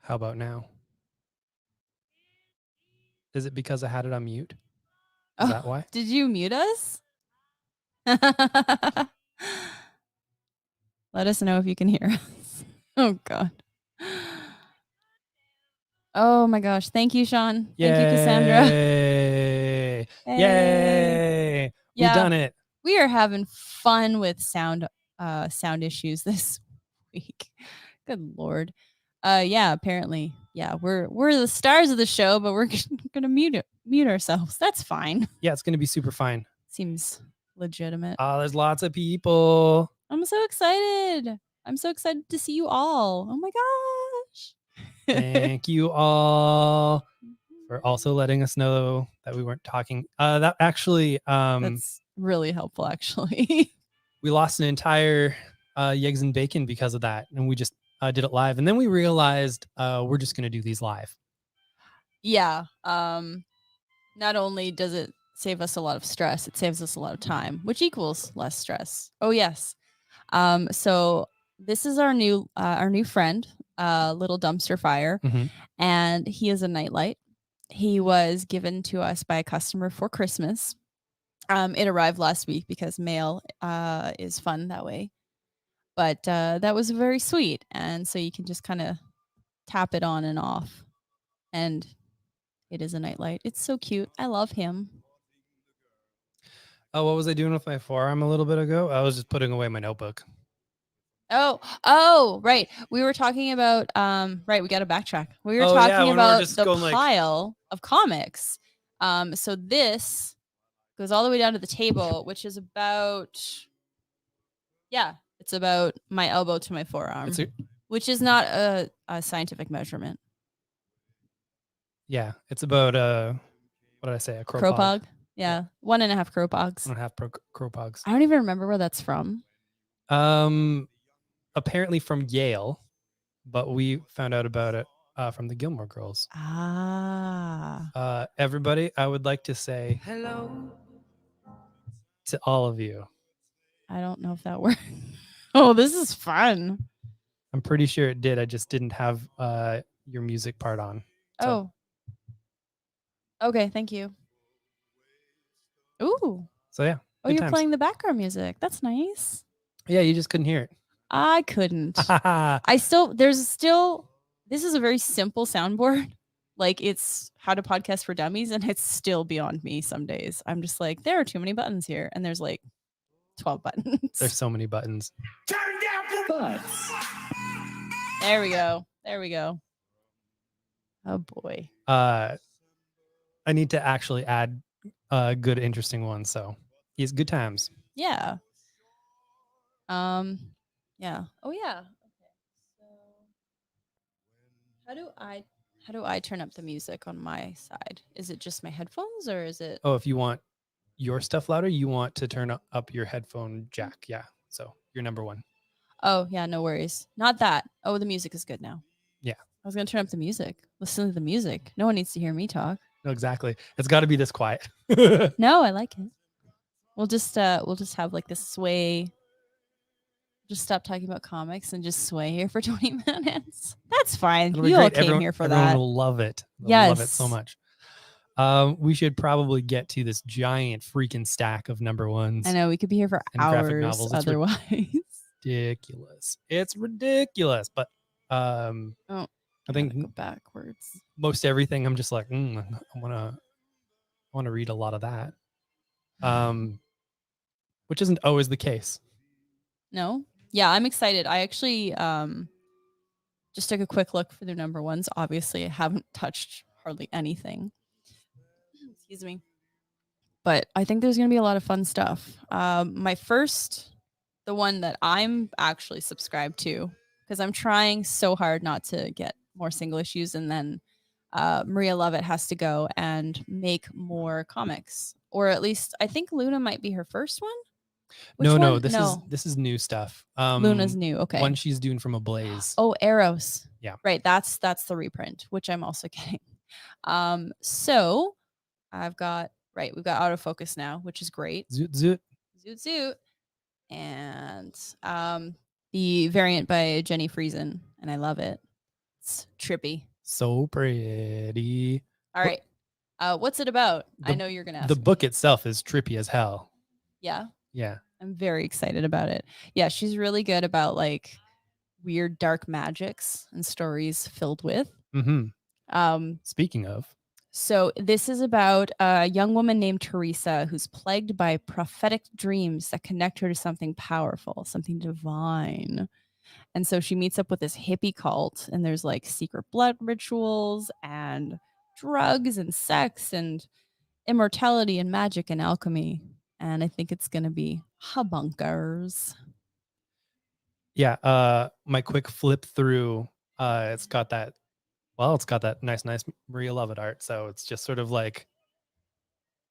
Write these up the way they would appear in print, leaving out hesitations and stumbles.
How about now? Is it because I had it on mute? Is that why? Did you mute us? Let us know if you can hear us. Oh, God. Oh, my gosh. Thank you, Sean. Thank you, Cassandra. Yay! Yay! We've done it. We are having fun with sound issues this week. Good Lord. Yeah, apparently. Yeah, we're the stars of the show, but we're gonna mute ourselves. That's fine. Yeah, it's gonna be super fine. Seems legitimate. Oh, there's lots of people. I'm so excited. I'm so excited to see you all. Oh my gosh. Thank you all for also letting us know that we weren't talking. That actually, That's really helpful, actually. we lost an entire Yeggs and Bacon because of that, and we just did it live, and then we realized we're just gonna do these live. Yeah. Not only does it save us a lot of stress, it saves us a lot of time, which equals less stress. Oh yes. So this is our new friend, Little Dumpster Fire, and he is a nightlight. He was given to us by a customer for Christmas. It arrived last week because mail is fun that way. But that was very sweet, and so you can just kind of tap it on and off, and it is a nightlight. It's so cute. I love him. Oh, what was I doing with my forearm a little bit ago? I was just putting away my notebook. Oh, right. We were talking about right, we got to backtrack. We were talking about the pile of comics. So this goes all the way down to the table, which is about it's about my elbow to my forearm, which is not a scientific measurement. Yeah, it's about what did I say? A Cropog. Yeah, 1.5 Cropogs. 1.5 Cropogs. I don't even remember where that's from. Apparently from Yale, but we found out about it from the Gilmore Girls. Everybody, I would like to say hello to all of you. I don't know if that worked. Oh, this is fun. I'm pretty sure it did. I just didn't have your music part on. So. Oh. Okay, thank you. Ooh. So yeah. Oh, you're playing the background music. That's nice. Yeah, you just couldn't hear it. I couldn't. This is a very simple soundboard. Like, it's how to podcast for dummies, and it's still beyond me some days. I'm just like, there are too many buttons here, and there's like 12 buttons. There's so many buttons. Turn down for butts. There we go. There we go. Oh boy. I need to actually add good, interesting ones. So it's good times. Yeah. Yeah. Oh yeah. Okay. So how do I turn up the music on my side? Is it just my headphones, or is it? Oh, if you want your stuff louder, you want to turn up your headphone jack. Yeah. So you're number one. Oh yeah, no worries. Not that. Oh, the music is good now. Yeah. I was gonna turn up the music. Listen to the music. No one needs to hear me talk. No, exactly. It's got to be this quiet. No, I like it. We'll just have like this sway. Just stop talking about comics and just sway here for 20 minutes. That's fine. You all came here for that. Everyone will love it. They'll love it so much. We should probably get to this giant freaking stack of number ones. I know, we could be here for hours otherwise. Ridiculous. It's ridiculous. But I think go backwards. Most everything I'm just like, I want to read a lot of that. Which isn't always the case. No. Yeah, I'm excited. I actually just took a quick look for their number ones. Obviously, I haven't touched hardly anything. Excuse me. But I think there's going to be a lot of fun stuff. The one that I'm actually subscribed to, because I'm trying so hard not to get more single issues, and then Maria Lovett has to go and make more comics. Or at least, I think Luna might be her first one. No, this is new stuff. Luna's new. Okay. One she's doing from Ablaze. Oh, Eros. Yeah. Right. That's the reprint, which I'm also getting. So we've got autofocus now, which is great. Zoot. And the variant by Jenny Friesen, and I love it. It's trippy. So pretty. All What- right. What's it about? I The- know you're gonna ask. The book me. itself is trippy as hell. Yeah, Yeah. I'm very excited about it. Yeah, she's really good about like weird dark magics and stories filled with. Hmm. Um, Speaking of, so this is about a young woman named Teresa who's plagued by prophetic dreams that connect her to something powerful, something divine. And so she meets up with this hippie cult, and there's like secret blood rituals and drugs and sex and immortality and magic and alchemy. And I think it's gonna be hubunkers. yeah, my quick flip through, it's got that nice Maria Lovett art. So it's just sort of like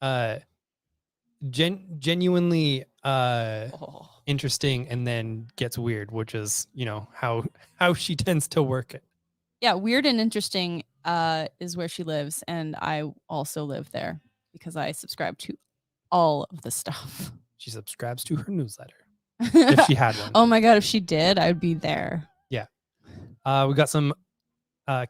uh genuinely Oh. interesting and then gets weird, which is, how she tends to work it. Yeah, weird and interesting is where she lives, and I also live there because I subscribe to all of the stuff. She subscribes to her newsletter if she had one. Oh my god, if she did, I'd be there. We got some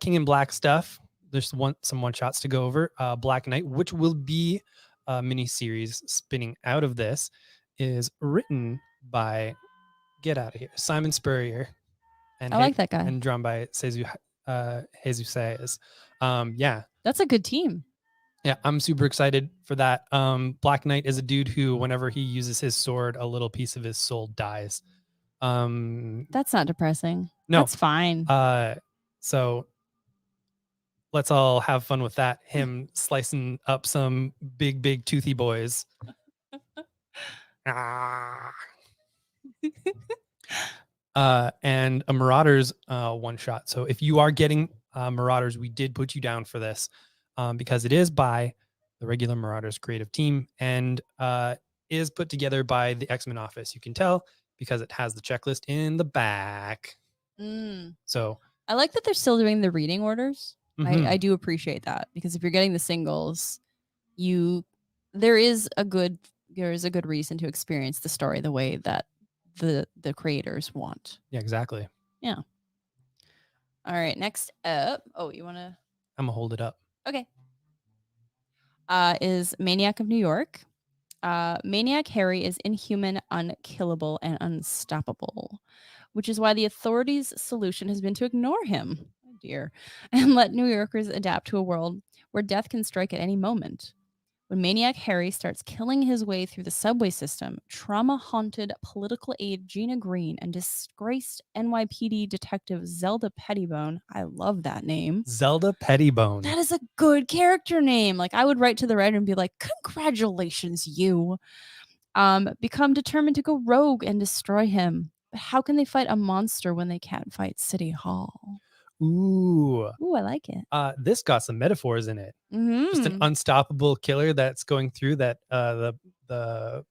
King in Black stuff. There's some one shots to go over. Black Knight, which will be a mini series spinning out of this, is written by Simon Spurrier, and I like that guy. and drawn by Jesus Saez. Yeah, That's a good team. yeah, I'm super excited for that. Black Knight is a dude who, whenever he uses his sword, a little piece of his soul dies. That's not depressing. No. That's fine. So let's all have fun with that. Him slicing up some big toothy boys. Ah. And a Marauders one shot. So if you are getting Marauders, we did put you down for this because it is by the regular Marauders creative team and is put together by the X-Men office. You can tell because it has the checklist in the back. So I like that they're still doing the reading orders. mhm. I do appreciate that because if you're getting the singles, there is a good reason to experience the story the way that the creators want. Yeah, exactly. All right, next up. Oh, you want to? I'm gonna hold it up. Okay. Is Maniac of New York. Maniac Harry is inhuman, unkillable, and unstoppable, which is why the authorities' solution has been to ignore him. Oh dear. And let New Yorkers adapt to a world where death can strike at any moment. When Maniac Harry starts killing his way through the subway system, trauma-haunted political aide Gina Green and disgraced NYPD detective Zelda Pettibone, I love that name. Zelda Pettibone. That is a good character name. Like I would write to the writer and be like, "Congratulations, you." Become determined to go rogue and destroy him. But how can they fight a monster when they can't fight City Hall? Ooh. Ooh, I like it. This got some metaphors in it. Just an Mhm. unstoppable killer that's going through that the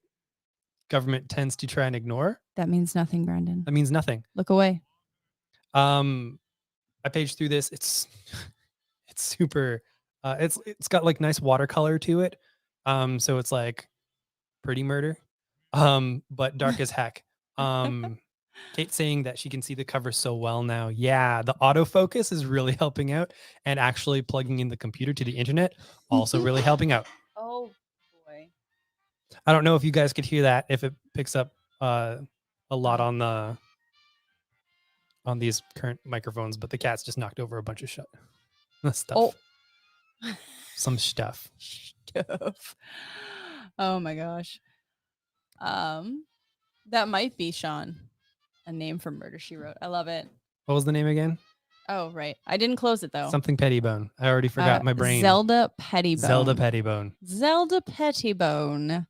government tends to try and ignore. That means nothing, Brandon. That means nothing. Look away. I paged through this. It's super. It's got like nice watercolor to it. So it's like pretty murder, but dark as heck. Kate saying that she can see the cover so well now. Yeah, the autofocus is really helping out, and actually plugging in the computer to the internet also really helping out. Oh boy. I don't know if you guys could hear that, if it picks up a lot on these current microphones, but the cat's just knocked over a bunch of stuff. Oh. Some stuff. Stuff. Oh my gosh. That might be Sean. A name for Murder She Wrote. I love it. What was the name again? Oh, right. I didn't close it though. Something Pettibone. I already forgot my brain. Zelda Pettibone. Zelda Pettibone. Zelda Pettibone.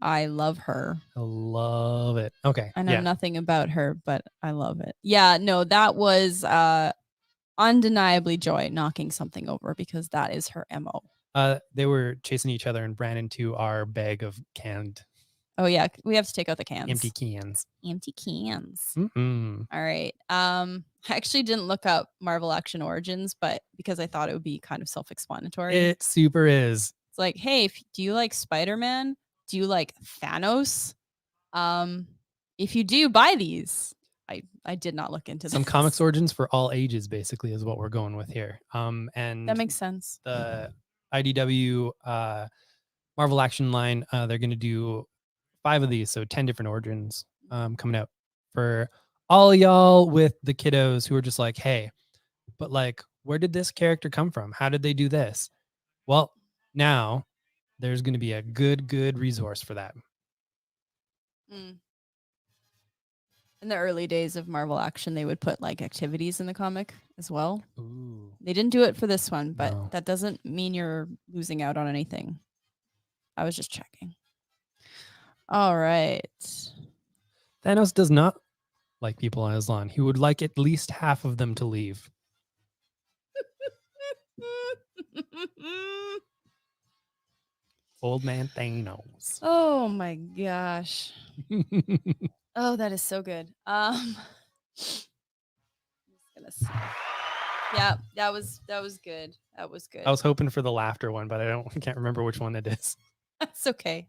I love her. I love it. Okay. I know yeah. nothing about her, but I love it. Yeah, no, that was undeniably Joy knocking something over because that is her MO. They were chasing each other and ran into our bag of canned. Oh yeah, we have to take out the cans. Empty cans. Empty cans. Mm-hmm. All right. I actually didn't look up Marvel Action Origins, but because I thought it would be kind of self-explanatory. It super is. It's like, hey, do you like Spider-Man? Do you like Thanos? If you do, buy these. I did not look into Some this. comics origins for all ages, basically, is what we're going with here. And That makes sense. the IDW Marvel Action line, they're going to do 5 of these, so 10 different origins coming out for all y'all with the kiddos who are just like, hey, but like, where did this character come from? How did they do this? Well, now there's going to be a good resource for that. Mm. In the early days of Marvel Action, they would put like activities in the comic as well. Ooh. They didn't do it for this one, but No. that doesn't mean you're losing out on anything. I was just checking. All right. Thanos does not like people on his lawn. He would like at least half of them to leave. Old man Thanos. Oh my gosh. Oh, that is so good. Just gonna yeah, that was good. That was good. I was hoping for the laughter one, but I can't remember which one it is. That's okay.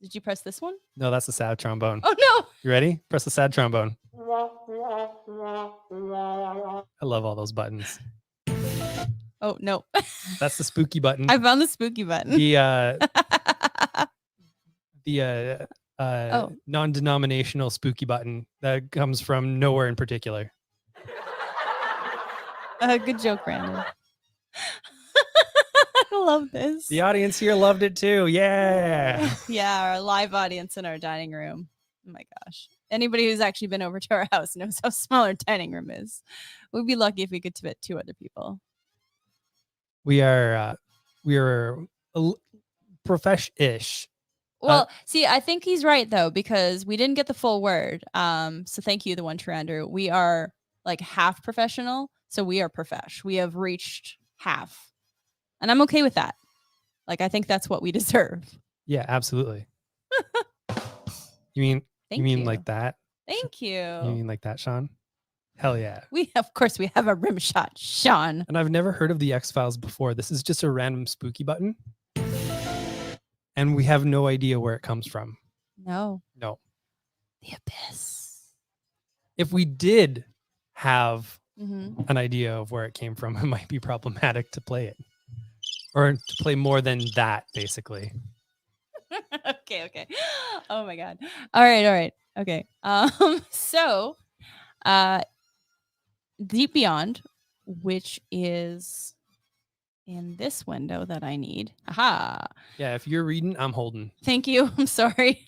Did you press this one? No, that's the sad trombone. Oh no. You ready? Press the sad trombone. I love all those buttons. Oh no. That's the spooky button. I found the spooky button. The Oh. non-denominational spooky button that comes from nowhere in particular. Good joke, Brandon. I love this. The audience here loved it too. Yeah. Yeah, our live audience in our dining room. Oh my gosh. Anybody who's actually been over to our house knows how small our dining room is. We'd be lucky if we could fit 2 other people. We are profesh-ish. Well, see, I think he's right though, because we didn't get the full word. So thank you, the one true Andrew. We are like half professional, so we are profesh. We have reached half. And I'm okay with that. Like, I think that's what we deserve. Yeah, absolutely. You mean like that? Thank you. You mean like that, Sean? Hell yeah. Of course, we have a rim shot, Sean. And I've never heard of the X-Files before. This is just a random spooky button. And we have no idea where it comes from. No. No. The Abyss. If we did have Mm-hmm. an idea of where it came from, it might be problematic to play it. Or to play more than that, basically. Okay. Oh my god. All right. Okay. So Deep Beyond, which is in this window that I need. Aha. Yeah, if you're reading, I'm holding. Thank you. I'm sorry.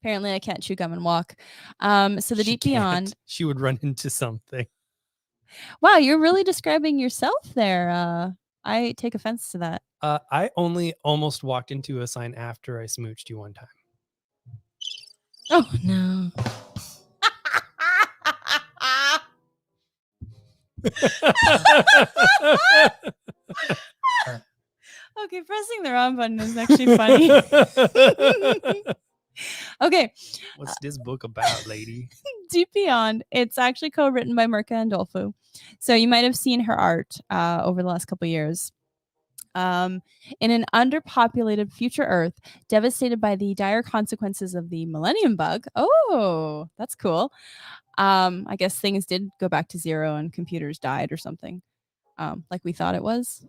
Apparently I can't chew gum and walk. So the She Deep Beyond. can't. She would run into something. Wow, you're really describing yourself there. I take offense to that. I only almost walked into a sign after I smooched you one time. Oh no. Okay, pressing the wrong button is actually funny. Okay. What's this book about, lady? Deep Beyond. It's actually co-written by Mirka Andolfo. So you might have seen her art over the last couple of years. In an underpopulated future Earth, devastated by the dire consequences of the Millennium Bug. Oh, that's cool. I guess things did go back to zero and computers died or something, like we thought it was.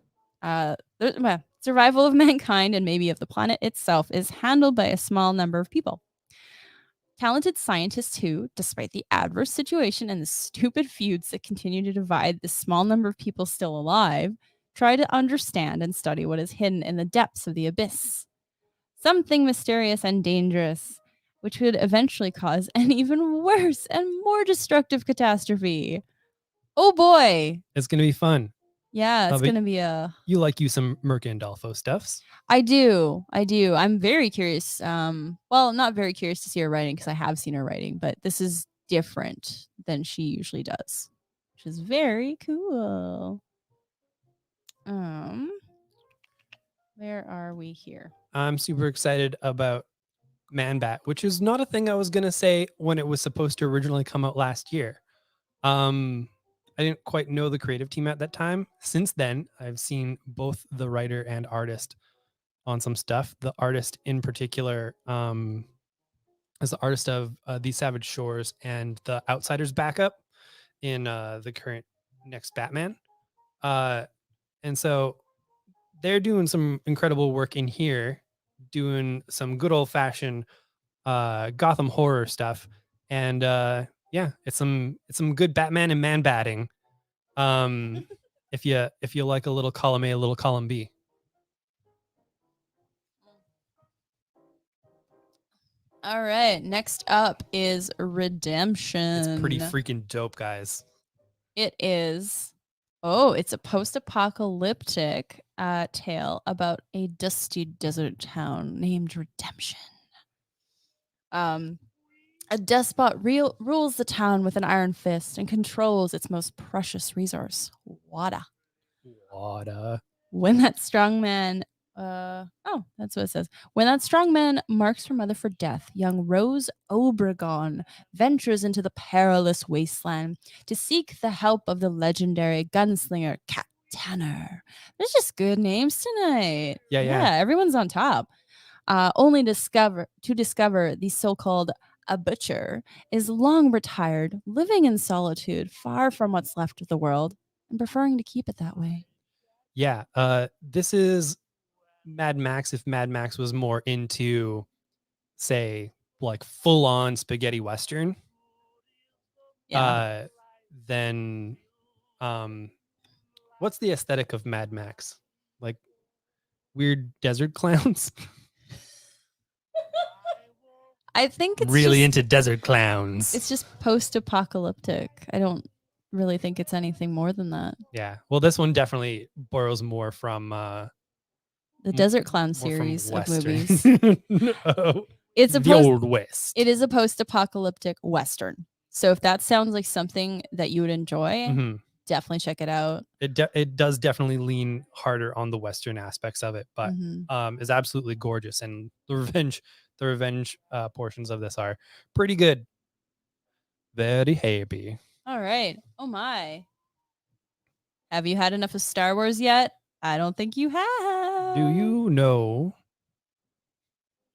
Survival of mankind and maybe of the planet itself is handled by a small number of people. Talented scientists who, despite the adverse situation and the stupid feuds that continue to divide the small number of people still alive, try to understand and study what is hidden in the depths of the abyss. Something mysterious and dangerous, which would eventually cause an even worse and more destructive catastrophe. Oh boy. It's going to be fun. Yeah, it's but going to be a... You like you some Mirka Andolfo stuffs. I do. I'm very curious. Well, not very curious to see her writing because I have seen her writing, but this is different than she usually does, which is very cool. Where are we here? I'm super excited about Man-Bat, which is not a thing I was going to say when it was supposed to originally come out last year. I didn't quite know the creative team at that time. Since then, I've seen both the writer and artist on some stuff. The artist in particular as the artist of These Savage Shores and the Outsiders backup in the current next Batman. And so they're doing some incredible work in here, doing some good old fashioned Gotham horror stuff. And yeah, it's some good Batman and man batting. If you like a little column A, a little column B. All right. Next up is Redemption. It's pretty freaking dope, guys. It is. Oh, it's a post-apocalyptic tale about a dusty desert town named Redemption. A despot rules the town with an iron fist and controls its most precious resource, water. Water. When that strong man, that's what it says. When that strong man marks her mother for death, young Rose Obregon ventures into the perilous wasteland to seek the help of the legendary gunslinger Cat Tanner. There's just good names tonight. Yeah. Everyone's on top. Only to discover the so-called a butcher is long retired, living in solitude, far from what's left of the world, and preferring to keep it that way. Yeah. This is Mad Max if Mad Max was more into, say, like full on spaghetti western. Yeah. Then what's the aesthetic of Mad Max? Like weird desert clowns? I think it's really just, into desert clowns. it's just post-apocalyptic. I don't really think it's anything more than that. Yeah. Well, this one definitely borrows more from The Desert Clown more from series of Western. movies. Oh, It's a the old West. It is a post-apocalyptic Western. So if that sounds like something that you would enjoy, Mhm. definitely check it out. It does definitely lean harder on the Western aspects of it, but Mhm. is absolutely gorgeous. And the revenge portions of this are pretty good. Very happy. All right. Oh my. Have you had enough of Star Wars yet? I don't think you have. Do you know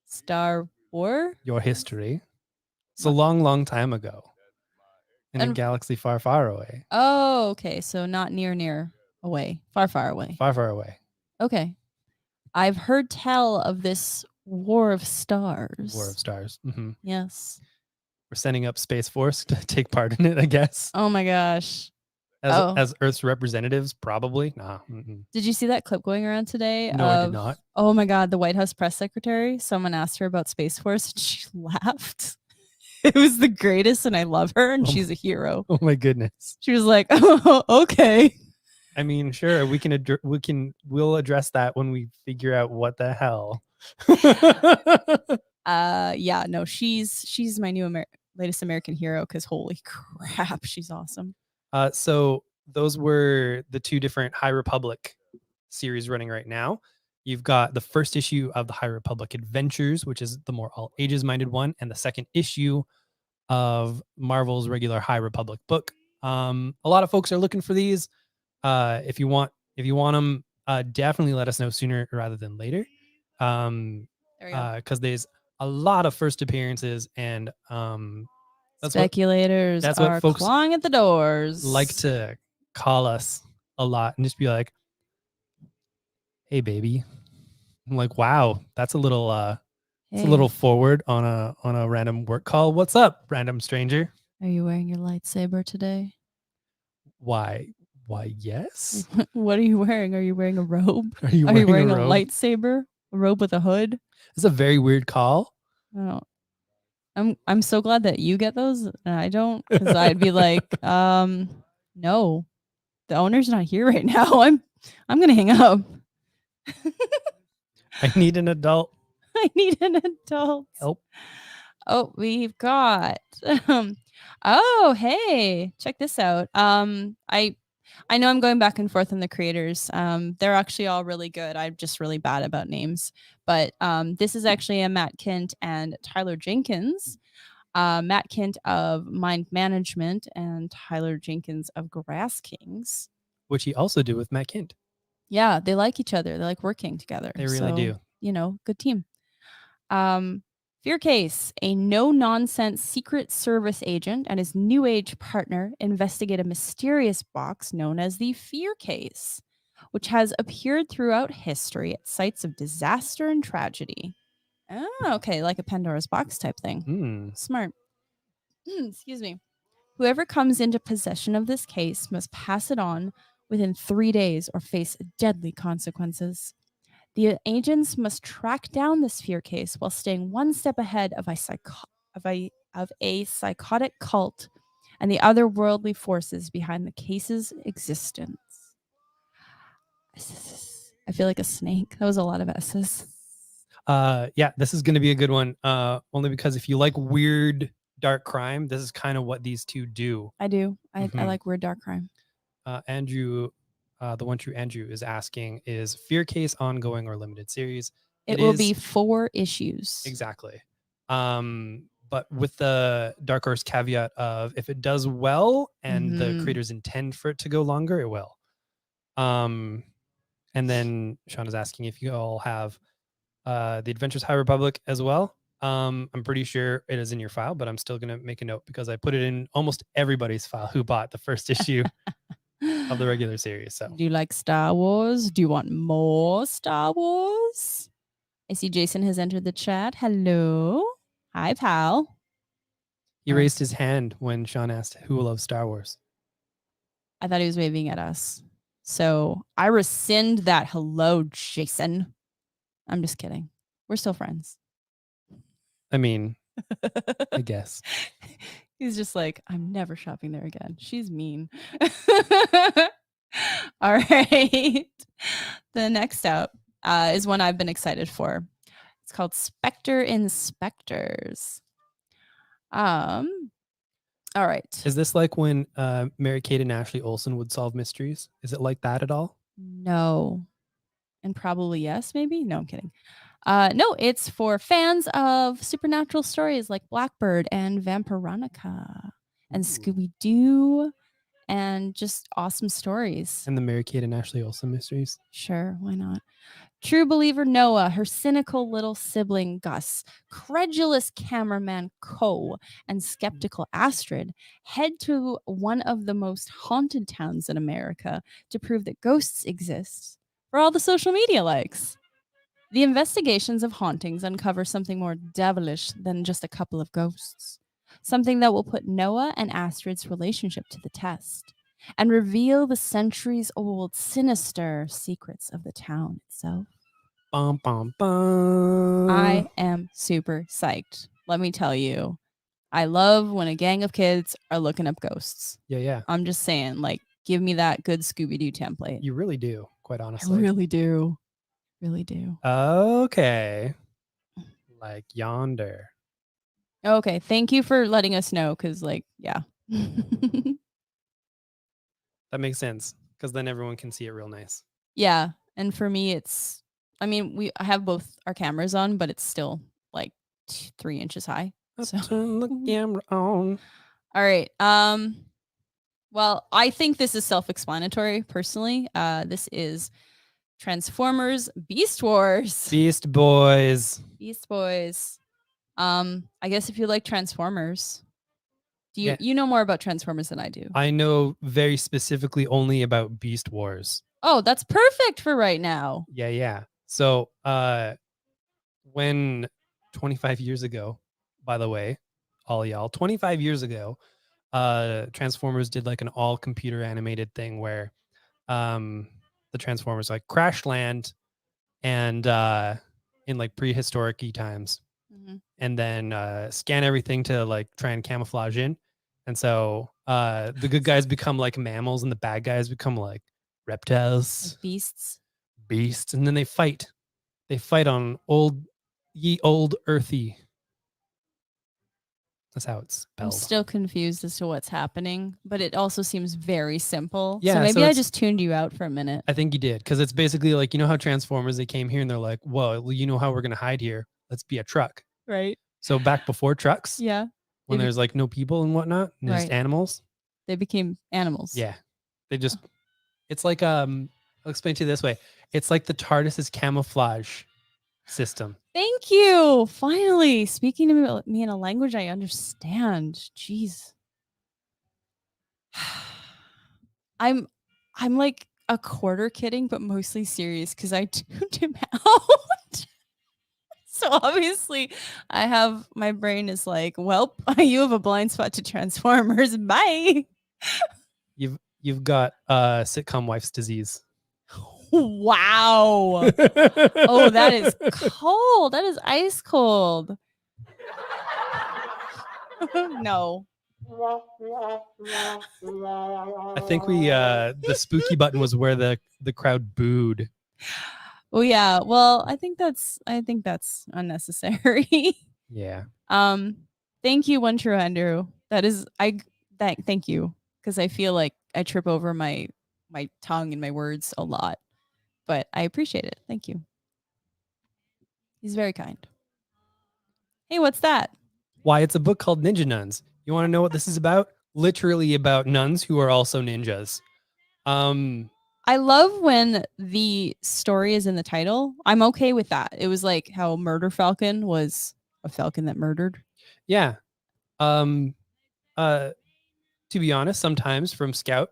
Star Wars? your history? It's a long, long time ago in a And- galaxy far, far away. Oh, okay. So not near away. Far away. Far, far away. Okay. I've heard tell of this War of Stars. War of Stars. Mhm. Yes. We're sending up Space Force to take part in it, I guess. Oh my gosh. As Earth's representatives, probably. Nah. Mm-mm. Did you see that clip going around today? No, I did not. Oh my God, the White House press secretary. Someone asked her about Space Force and she laughed. It was the greatest, and I love her, and Oh she's a hero. Oh my goodness. She was like, "Oh, okay." I mean, sure, we'll address that when we figure out what the hell. Yeah, no, she's my new latest American hero because holy crap, she's awesome. So those were the two different High Republic series running right now. You've got the first issue of the High Republic Adventures, which is the more all ages minded one, and the second issue of Marvel's regular High Republic book. A lot of folks are looking for these. If you want them, definitely let us know sooner rather than later. There we go. Because there's a lot of first appearances, and Speculators that's what are folks clawing at the doors. like to call us a lot and just be like, "Hey, baby." I'm like, "Wow, that's a little it's a little forward on a random work call. What's up, random stranger?" Are you wearing your lightsaber today? Why, yes. What are you wearing? Are you wearing a robe? Are you Are you wearing a robe? lightsaber? A robe with a hood? It's a very weird call. Oh. I'm so glad that you get those and I don't, because I'd be like, no, the owner's not here right now. I'm gonna hang up. I need an adult I need an adult. help. Oh, we've got oh, hey, check this out. I know I'm going back and forth on the creators. They're actually all really good. I'm just really bad about names. But this is actually a Matt Kint and Tyler Jenkins. Matt Kint of Mind Management and Tyler Jenkins of Grass Kings. Which he also did with Matt Kint. Yeah, they like each other. They like working together. They really do. You know, good team. Fear Case, a no-nonsense Secret Service agent and his New Age partner investigate a mysterious box known as the Fear Case, which has appeared throughout history at sites of disaster and tragedy. Oh, okay, like a Pandora's box type thing. Hmm. Smart. Excuse me. Whoever comes into possession of this case must pass it on within 3 days or face deadly consequences. The agents must track down this fear case while staying one step ahead of a psychotic cult and the otherworldly forces behind the case's existence. I feel like a snake. That was a lot of S's. Yeah, this is going to be a good one. Only because if you like weird dark crime, this is kind of what these two do. I do. I Mhm. like weird dark crime. Andrew, the one true Andrew is asking, is Fear Case ongoing or limited series? It will is- be 4 issues. Exactly. But with the Dark Horse caveat of if it does well and the Mhm. creators intend for it to go longer, it will. And then Sean is asking if you all have the Adventures High Republic as well. I'm pretty sure it is in your file, but I'm still gonna make a note because I put it in almost everybody's file who bought the first issue of the regular series. So Do you like Star Wars? Do you want more Star Wars? I see Jason has entered the chat. Hello. Hi, pal. he Oh. raised his hand when Sean asked who loves Star Wars. I thought he was waving at us. So I rescind that. Hello, Jason. I'm just kidding. We're still friends. I mean, I guess. He's just like, I'm never shopping there again. She's mean. All right. The next up is one I've been excited for. It's called Spectre Inspectors. All right. Is this like when Mary Kate and Ashley Olsen would solve mysteries? Is it like that at all? No. And probably yes, maybe. No, I'm kidding. No, it's for fans of supernatural stories like Blackbird and Vampironica and Ooh. Scooby-Doo and just awesome stories. And the Mary Kate and Ashley Olsen mysteries? Sure, why not? True believer Noah, her cynical little sibling Gus, credulous cameraman Co, and skeptical Astrid head to one of the most haunted towns in America to prove that ghosts exist for all the social media likes. The investigations of hauntings uncover something more devilish than just a couple of ghosts, something that will put Noah and Astrid's relationship to the test and reveal the centuries-old sinister secrets of the town itself. Bum, bum, bum. I am super psyched. Let me tell you, I love when a gang of kids are looking up ghosts. Yeah. I'm just saying, like, give me that good Scooby-Doo template. You really do, quite I honestly. really do. Really do. Okay. Like yonder. Okay, thank you for letting us know, because, like, yeah. That makes sense because then everyone can see it real nice. Yeah, and for me, it's, I mean, I have both our cameras on, but it's still like 3 inches high. So. Turn the camera on. All right. Well, I think this is self-explanatory. Personally, this is Transformers: Beast Wars. Beast Boys. Beast Boys. I guess if you like Transformers, do you Yeah. you know more about Transformers than I do? I know very specifically only about Beast Wars. Oh, that's perfect for right now. Yeah. So, when 25 years ago, by the way, all y'all, 25 years ago, Transformers did like an all computer animated thing where the Transformers like crash land and in like prehistoric times, and then scan everything to like try and camouflage in. And so the good guys become like mammals and the bad guys become like reptiles, Like beasts. and then they fight on ye old earthy. That's how it's I'm spelled. still confused as to what's happening, but it also seems very simple. Yeah, so so maybe I it's- just tuned you out for a minute. I think you did, because it's basically like, you know how Transformers, they came here and they're like, whoa, well, you know how we're gonna hide here, let's be a truck. Right. So back before trucks, Yeah. when Maybe- there's like no people and whatnot, and just Right. animals, They became animals. yeah, they just, it's like I'll explain to you this way, it's like the TARDIS is camouflage system. Thank you. Finally, speaking to me in a language I understand. Jeez. I'm like a quarter kidding, but mostly serious because I tuned him out. So obviously, I have my brain is like, well, you have a blind spot to Transformers. Bye. You've got sitcom wife's disease. Wow. Oh, that is cold. That is ice cold. No. I think we the spooky button was where the crowd booed. Oh yeah. Well, I think that's unnecessary. Yeah. Thank you, One True Andrew. That is thank you, because I feel like I trip over my tongue and my words a lot. But I appreciate it. Thank you. He's very kind. Hey, what's that? Why, it's a book called Ninja Nuns. You want to know what this is about? Literally about nuns who are also ninjas. I love when the story is in the title. I'm okay with that. It was like how Murder Falcon was a falcon that murdered. Yeah. To be honest, sometimes from Scout,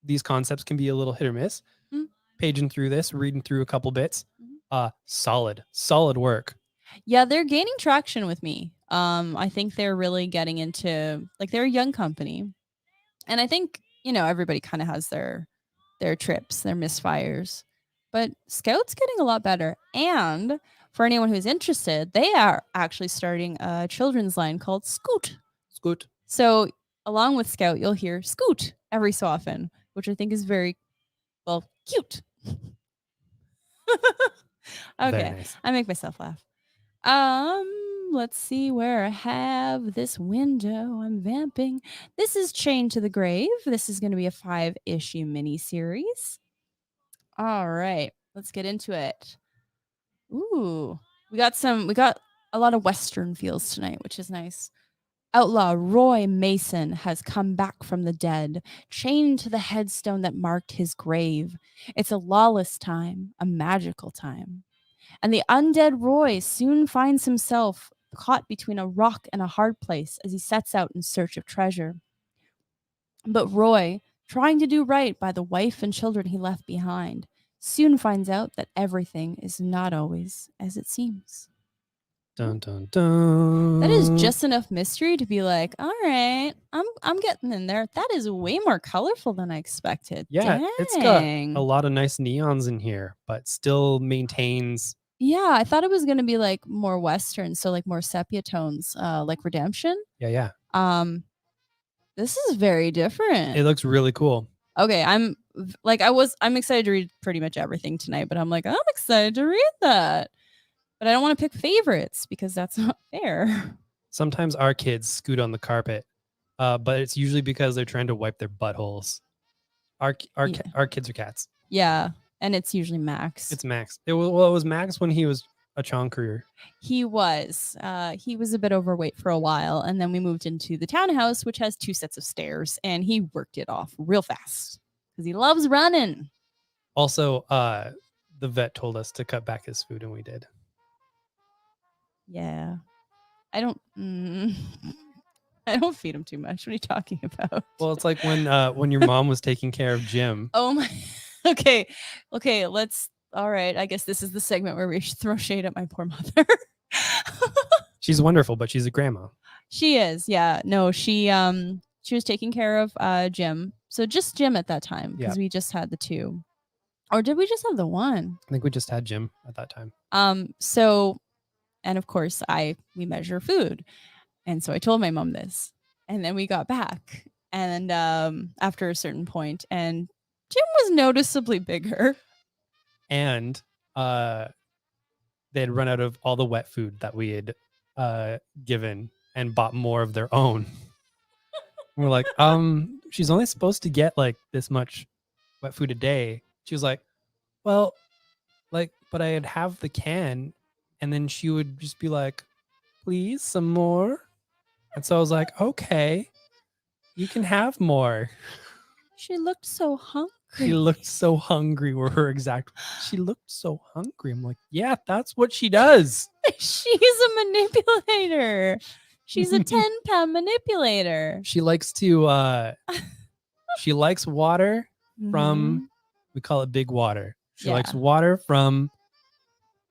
these concepts can be a little hit or miss. Mm. Paging through this, reading through a couple bits. Mhm. Solid work. Yeah, they're gaining traction with me. I think they're really getting into, like, they're a young company. And I think, everybody kind of has their trips, their misfires. But Scout's getting a lot better. And for anyone who's interested, they are actually starting a children's line called Scoot. Scoot. So along with Scout, you'll hear Scoot every so often, which I think is very, well, cute. Okay, Nice. I make myself laugh. Let's see where I have this window. I'm vamping. This is Chained to the Grave. This is going to be a 5-issue miniseries. All right, let's get into it. Ooh, we got a lot of Western feels tonight, which is nice. Outlaw Roy Mason has come back from the dead, chained to the headstone that marked his grave. It's a lawless time, a magical time. And the undead Roy soon finds himself caught between a rock and a hard place as he sets out in search of treasure. But Roy, trying to do right by the wife and children he left behind, soon finds out that everything is not always as it seems. Dun dun dun. That is just enough mystery to be like, all right, I'm getting in there. That is way more colorful than I expected. Yeah, Dang. it's got a lot of nice neons in here, but still maintains. Yeah, I thought it was gonna be like more Western, so like more sepia tones, like Redemption. Yeah. This is very different. It looks really cool. Okay, I'm excited to read pretty much everything tonight, but I'm like, I'm excited to read that. But I don't want to pick favorites because that's not fair. Sometimes our kids scoot on the carpet, but it's usually because they're trying to wipe their buttholes. Our kids are cats. Yeah, and it's usually Max. It's Max. It was Max when he was a Chong career. He was a bit overweight for a while, and then we moved into the townhouse, which has 2 sets of stairs, and he worked it off real fast because he loves running. Also, the vet told us to cut back his food, and we did. Yeah, I don't feed him too much. What are you talking about? Well, it's like when your mom was taking care of Jim. Oh my. Okay. All right. I guess this is the segment where we throw shade at my poor mother. She's wonderful, but she's a grandma. She is. Yeah. No, she was taking care of Jim. So just Jim at that time because we just had the 2. Or did we just have the 1? I think we just had Jim at that time. And of course we measure food. And so I told my mom this. And then we got back. And after a certain point, and Jim was noticeably bigger. And they had run out of all the wet food that we had given and bought more of their own. We're like, she's only supposed to get like this much wet food a day. She was like, well, like, but I'd have the can, and then she would just be like, please, some more. And so I was like, okay, you can have more. She looked so hungry. She looked so hungry. Were her exact. She looked so hungry. I'm like, yeah, that's what she does. She's a manipulator. She's a 10-pound manipulator. She likes to. She likes water from. Mhm. We call it big water. She likes Yeah. water from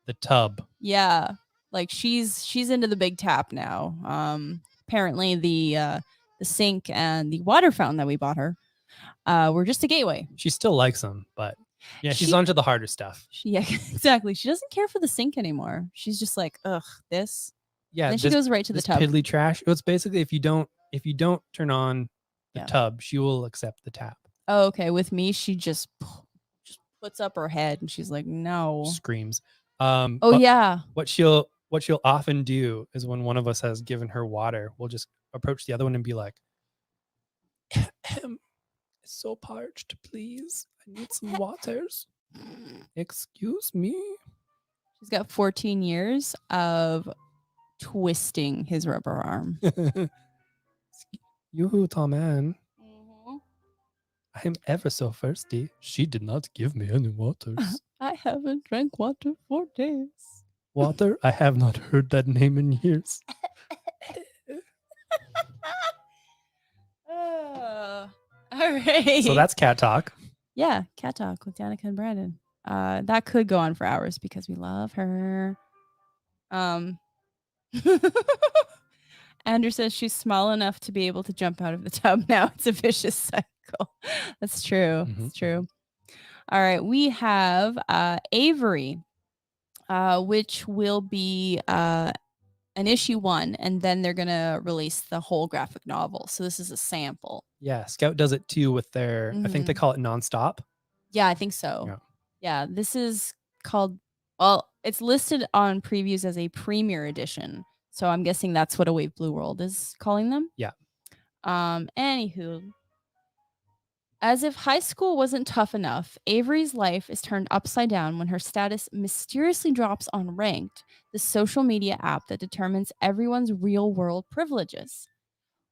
the tub. Yeah, like she's into the big tap now. Apparently the sink and the water fountain that we bought her were just a gateway. She still likes them, but yeah, she's She- onto the harder stuff. Yeah, exactly. She doesn't care for the sink anymore. She's just like, ugh, this. Yeah, And then she this, goes right to the this tub. piddly trash. It's basically if you don't turn on the Yeah. tub, she will accept the tap. Oh, okay. With me, she just puts up her head and she's like, no. Screams. Oh But yeah. what she'll often do is when one of us has given her water, we'll just approach the other one and be like, "It's so parched, please. I need some waters. Excuse me." She's got 14 years of twisting his rubber arm. You, tall man. I am ever so thirsty. She did not give me any waters. I haven't drank water for days. Water? I have not heard that name in years. All right. So that's cat talk. yeah, cat talk with Danica and Brandon. That could go on for hours because we love her. Andrew says she's small enough to be able to jump out of the tub now. It's a vicious cycle. That's true. Mhm. It's true. All right, we have Avery, which will be an issue 1, and then they're gonna release the whole graphic novel. So this is a sample. Yeah, Scout does it too with their, I think they call it nonstop. Yeah, I think so. Yeah. Yeah, this is called, well, it's listed on previews as a premiere edition. So I'm guessing that's what A Wave Blue World is calling them. Yeah. Anywho, as if high school wasn't tough enough, Avery's life is turned upside down when her status mysteriously drops on Ranked, the social media app that determines everyone's real world privileges.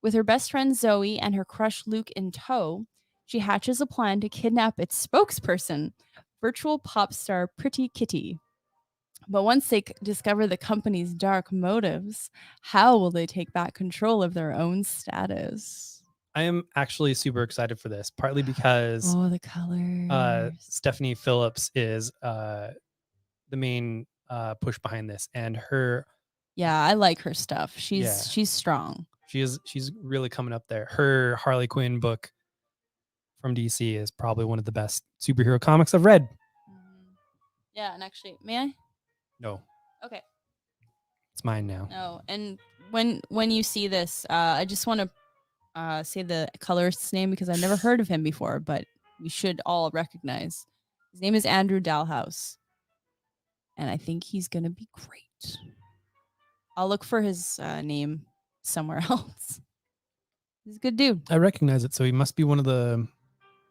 With her best friend Zoe and her crush Luke in tow, she hatches a plan to kidnap its spokesperson, virtual pop star Pretty Kitty. But once they discover the company's dark motives, how will they take back control of their own status? I am actually super excited for this, partly because Oh, the colors. Stephanie Phillips is the main push behind this, and Yeah, I like her stuff. She's Yeah. she's strong. she's really coming up there. Her Harley Quinn book from DC is probably one of the best superhero comics I've read. Yeah, and actually, may I? No, Okay. it's mine now. No, and when you see this, I just want to say the colorist's name because I've never heard of him before, but we should all recognize. His name is Andrew Dalhouse, and I think he's gonna be great. I'll look for his name somewhere else. He's a good dude. I recognize it, so he must be one of the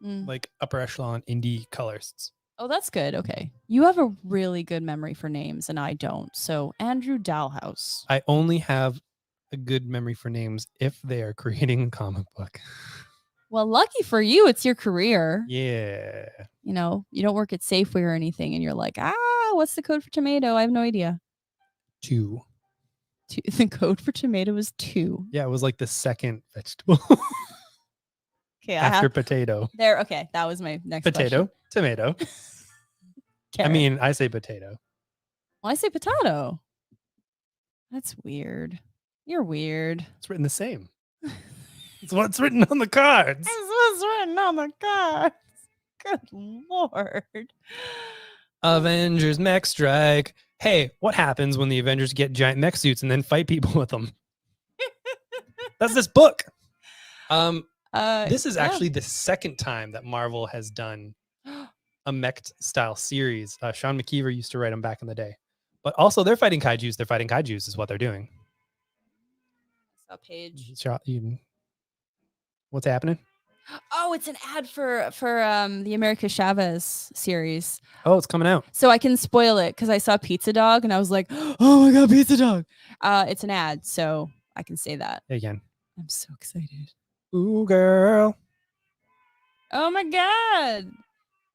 Mm. like upper echelon indie colorists. Oh, that's good. Okay, you have a really good memory for names, and I don't. So Andrew Dalhouse. I only have a good memory for names if they are creating a comic book. Well, lucky for you, it's your career. Yeah. You know, you don't work at Safeway or anything, and you're like, what's the code for tomato? I have no idea. 2. The code for tomato is 2. Yeah, it was like the second vegetable Okay, after potato. there. Okay, that was my next Potato, tomato. question. I Carrot. mean, I say potato. Well, I say potato. That's weird. You're weird. It's written the same. It's what's written on the cards. This was written on the cards. Good lord. Avengers mech strike. Hey, what happens when the Avengers get giant mech suits and then fight people with them? That's this book. This is Yeah. actually the second time that Marvel has done a mech style series. Sean McKeever used to write them back in the day. But also they're fighting kaijus. They're fighting kaijus is what they're doing. a page. What's happening? Oh, it's an ad for the America Chavez series. Oh, it's coming out. So I can spoil it because I saw Pizza Dog and I was like, oh my god, Pizza Dog. It's an ad, so I can say that. Again. I'm so excited. Ooh, girl. Oh my god.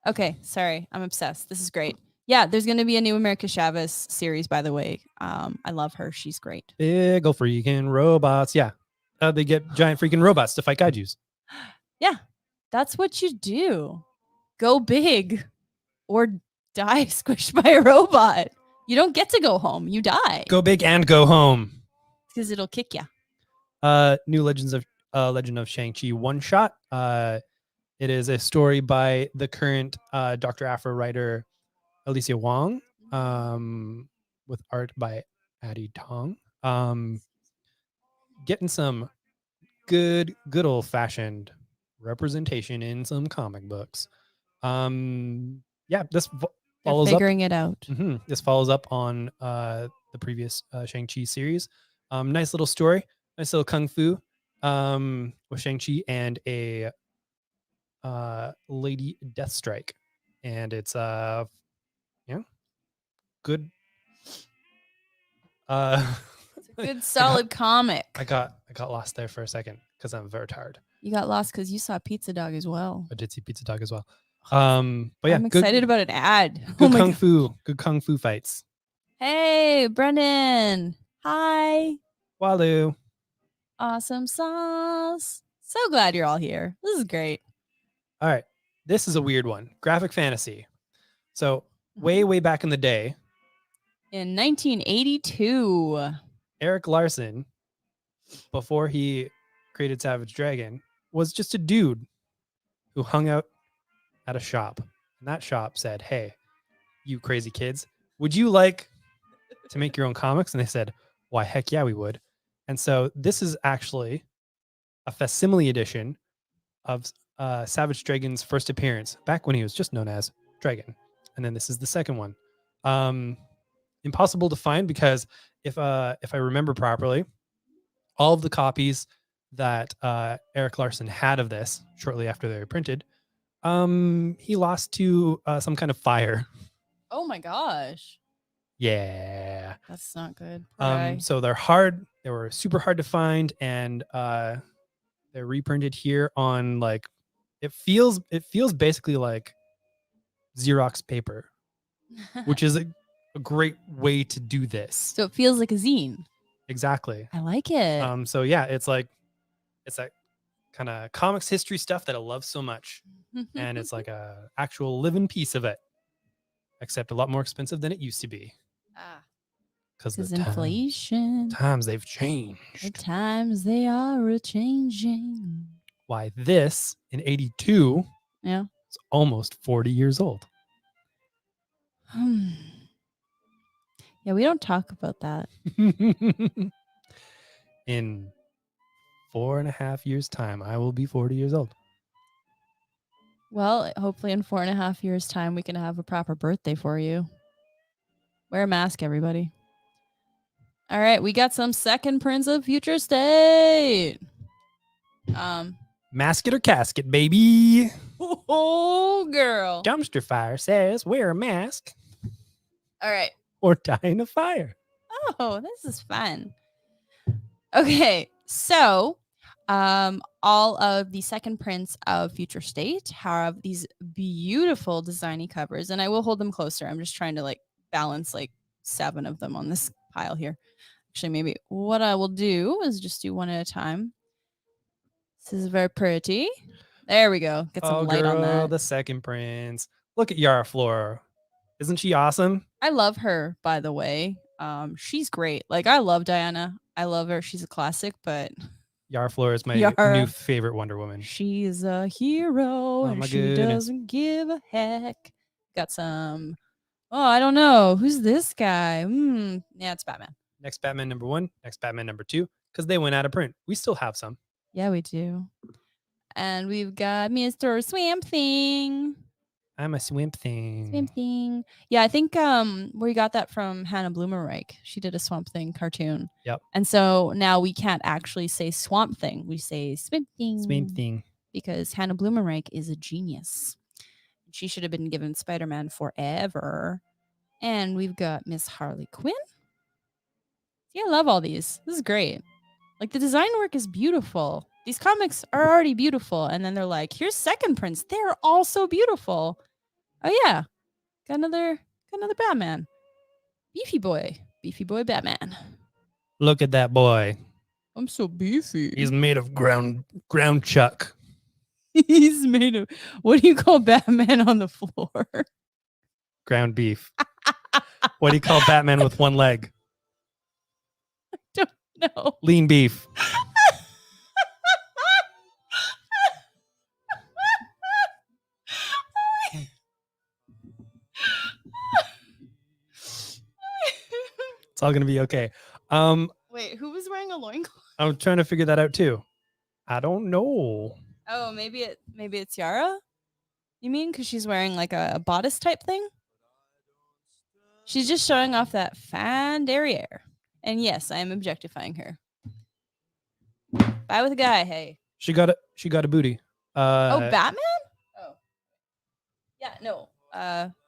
Okay, sorry. I'm obsessed. This is great. Yeah, there's going to be a new America Chavez series, by the way. I love her. She's great. Big ol' freaking robots. Yeah. They get giant freaking robots to fight kaijus. Yeah, that's what you do. Go big or die squished by a robot. You don't get to go home. You die Go big and go home. because it'll kick you. New Legend of Shang-Chi one shot. It is a story by the current Dr. Aphra writer Alicia Wong, with art by Addie Tong. Getting some good old fashioned representation in some comic books. Yeah, this They're follows up. figuring it out. This follows up on the previous Shang-Chi series. Nice little story, nice little kung fu with Shang-Chi and a Lady Deathstrike, and it's good. It's a good, solid comic. I got lost there for a second because I'm very tired. You got lost because you saw Pizza Dog as well. I did see Pizza Dog as well. But yeah, I'm excited about an ad. Oh good my kung God. fu, good kung fu fights. Hey, Brendan. Hi. Walu. Awesome sauce. So glad you're all here. This is great. All right, this is a weird one. Graphic fantasy. So way back in the day, In 1982. Eric Larson, before he created Savage Dragon, was just a dude who hung out at a shop. And that shop said, "Hey, you crazy kids, would you like to make your own comics?" And they said, "Why, heck yeah, we would." And so this is actually a facsimile edition of Savage Dragon's first appearance back when he was just known as Dragon. And then this is the second one. Impossible to find because if I remember properly, all of the copies that Eric Larson had of this shortly after they were printed, he lost to some kind of fire. Oh my gosh. Yeah. That's not good. Poor So they're hard. They were super hard to find, and they're reprinted here on like it feels basically like Xerox paper, guy. which is a great way to do this. So it feels like a zine. Exactly. I like it. So yeah, it's that kind of comics history stuff that I love so much, and it's like a actual living piece of it, except a lot more expensive than it used to be because Because the inflation. times they've The changed. times they are a changing. Why this in '82 Yeah. is almost 40 years old. Yeah, we don't talk about that. In 4.5 years' time, I will be 40 years old. Well, hopefully in 4.5 years' time, we can have a proper birthday for you. Wear a mask, everybody. All right, we got some second prints of Future State. Mask it or casket, baby. Oh, girl. Dumpster fire says wear a mask All right. or die in a fire. Oh, this is fun. Okay, so all of the second prints of Future State have these beautiful designy covers, and I will hold them closer. I'm just trying to like balance like 7 of them on this pile here. Actually, maybe what I will do is just do one at a time. This is very pretty. There we go. Get some light on that. The second prince. Look at Yara Flora. Isn't she awesome? I love her, by the way. She's great. Like, I love Diana. I love her. She's a classic, but Yara Flora is my Yara. new favorite Wonder Woman. she's a hero and my she goodness. doesn't give a heck. Got some. Oh, I don't know. Who's this guy? Yeah, it's Batman. Next Batman number 1, next Batman number 2, because they went out of print. We still have some. Yeah, we do. And we've got Mr. Swamp Thing. I'm a Swamp Thing. Swamp Thing. Yeah, I think we got that from Hannah Blumenreich. She did a Swamp Thing cartoon. Yep. And so now we can't actually say Swamp Thing. We say Swamp Thing. Swamp Thing. Because Hannah Blumenreich is a genius. She should have been given Spider-Man forever. And we've got Miss Harley Quinn. Yeah, I love all these. This is great. Like, the design work is beautiful. These comics are already beautiful. And then they're like, here's second prints. They're also beautiful. Oh yeah, got another Batman. Beefy boy Batman. Look at that boy. I'm so beefy. He's made of ground chuck. He's made of. What do you call Batman on the floor? Ground beef. What do you call Batman with one leg? No. Lean beef. It's all gonna be okay. Wait, who was wearing a loincloth? I'm trying to figure that out too. I don't know. Oh, maybe it's Yara. You mean because she's wearing like a bodice type thing? She's just showing off that fan derriere. And yes, I am objectifying her. Bye with a guy. Hey. She got a booty. Oh, Batman? Oh. Yeah, no.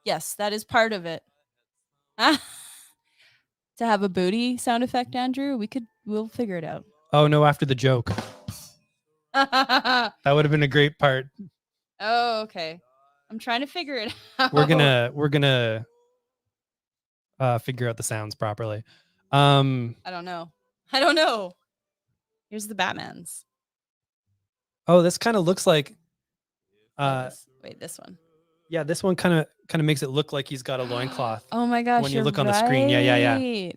Yes, that is part of it. To have a booty sound effect, Andrew, we'll figure it out. Oh no, after the joke. That would have been a great part. Oh, okay. I'm trying to figure it out. We're gonna figure out the sounds properly. I don't know. Here's the Batmans. Oh, this kind of looks like This one. yeah, this one kind of makes it look like he's got a loincloth. Oh my gosh. When you you're look on the screen. Yeah. right.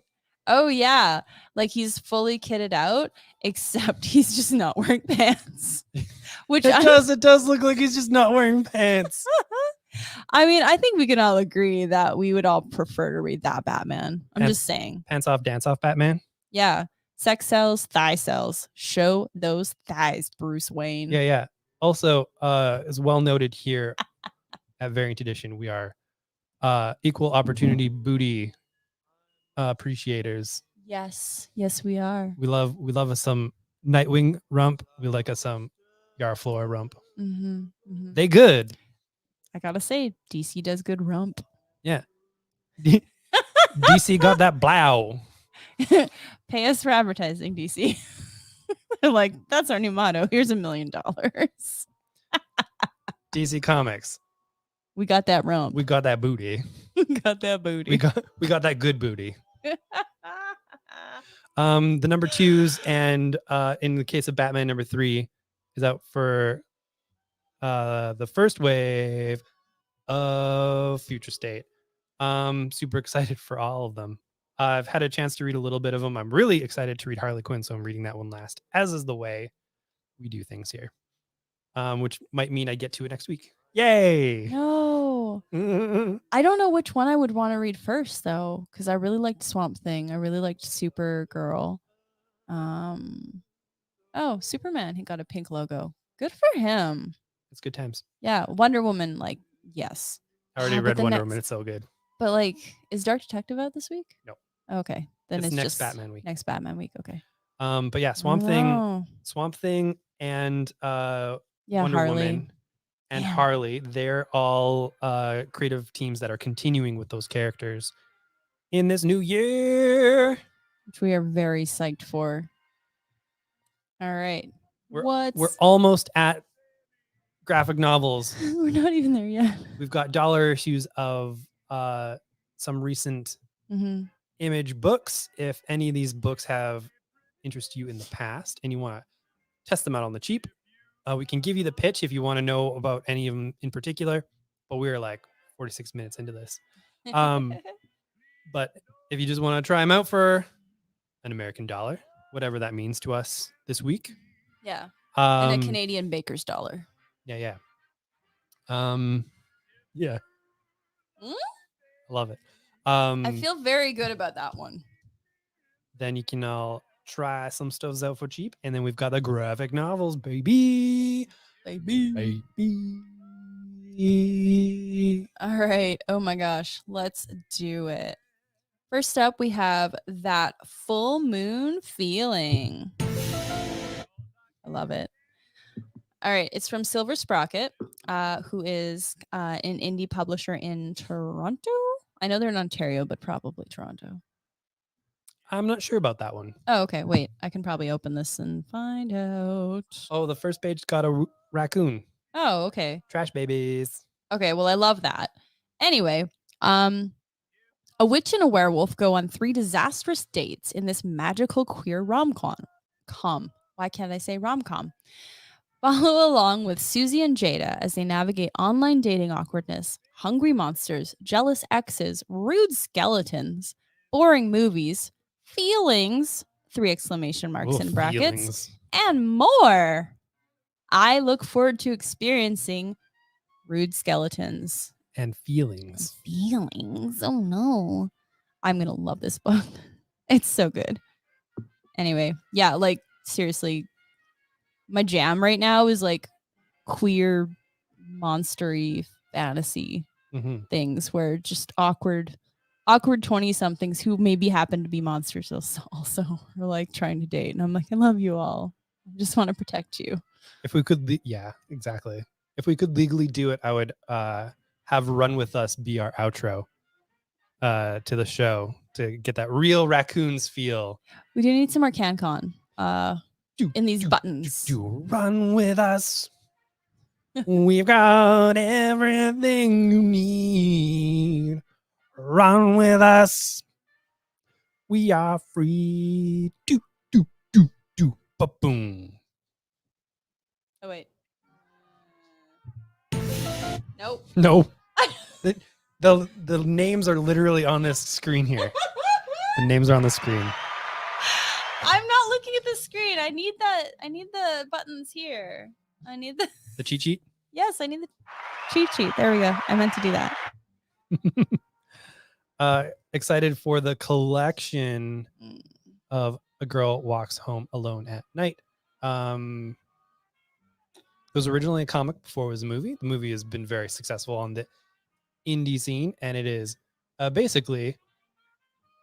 Oh yeah. Like he's fully kitted out, except he's just not wearing pants. Which It does look like he's just not wearing pants. I mean, I think we can all agree that we would all prefer to read that Batman. I'm Pants- just saying. Pants off, dance off, Batman. Yeah. Sex sells, thigh sells. Show those thighs, Bruce Wayne. Yeah. Also, as well noted here at Variant Edition, we are equal opportunity booty appreciators. Yes, we are. We love us some Nightwing rump. We like us some Yara Flora rump. Mm-hmm. They good. I gotta say, DC does good rump. DC got that blow. Pay us for advertising, DC. They're like, that's our new motto. Here's $1 million. DC Comics. We got that rump. We got that booty. got that booty. We got that good booty. The number 2s, and in the case of Batman, number 3 is out for the first wave of Future State. Super excited for all of them. I've had a chance to read a little bit of them. I'm really excited to read Harley Quinn, so I'm reading that one last, as is the way we do things here. Which might mean I get to it next week. Yay! No. I don't know which one I would want to read first, though, because I really liked Swamp Thing. I really liked Supergirl. Oh, Superman. He got a pink logo. Good for him. It's good times. Yeah. Wonder Woman, like, yes. I already but read the Wonder next- Woman. It's so good. But, like, is Dark Detective out this week? No. Okay. Then it's next just Batman week. Next Batman week. Okay. But yeah, Swamp Thing, and Yeah, Wonder Harley. Woman and Man. Harley. They're all creative teams that are continuing with those characters in this new year. Which we are very psyched for. All right. We're almost at graphic novels. We're not even there yet. We've got dollar issues of some recent Mm-hmm. Image books. If any of these books have interest you in the past and you want to test them out on the cheap, we can give you the pitch if you want to know about any of them in particular. But we're like 46 minutes into this. But if you just want to try them out for an American dollar, whatever that means to us this week. Yeah. And a Um, Canadian baker's dollar. yeah. Yeah. Mm? I love it. I feel very good about that one. Then you can all try some stuffs out for cheap. And then we've got the graphic novels, baby. Baby. All right. Oh my gosh. Let's do it. First up, we have That Full Moon Feeling. I love it. All right. It's from Silver Sprocket, who is an indie publisher in Toronto. I know they're in Ontario, but probably Toronto. I'm not sure about that one. Oh, okay. Wait, I can probably open this and find out. Oh, the first page got a raccoon. Oh, okay. Trash babies. Okay, well, I love that. Anyway, a witch and a werewolf go on 3 disastrous dates in this magical queer rom-com. Why can't I say rom-com? Follow along with Susie and Jada as they navigate online dating awkwardness, hungry monsters, jealous exes, rude skeletons, boring movies, feelings, 3 exclamation marks Ooh, in brackets, feelings. and more. I look forward to experiencing rude skeletons. And feelings. Feelings. Oh no. I'm going to love this book. It's so good. Anyway, yeah, like seriously, my jam right now is like queer monstery fantasy Hmm. things where just awkward 20 somethings who maybe happen to be monsters also are like trying to date, and I'm like, I love you all, I just want to protect you. If we could, yeah, exactly. If we could legally do it, I would have Run With Us be our outro to the show to get that real raccoons feel. We do need some more CanCon in these buttons. Run with us. We've got everything you need. Run with us. We are free. Ba-boom. Oh wait, nope. No. The names are literally on this screen here. The names are on the screen. I'm not looking at the screen. I need the buttons here. I need The cheat sheet. yes, I need the cheat sheet. There we go. I meant to do that. Excited for the collection Mm. of A Girl Walks Home Alone at Night. It was originally a comic before it was a movie. The movie has been very successful on the indie scene, and it is basically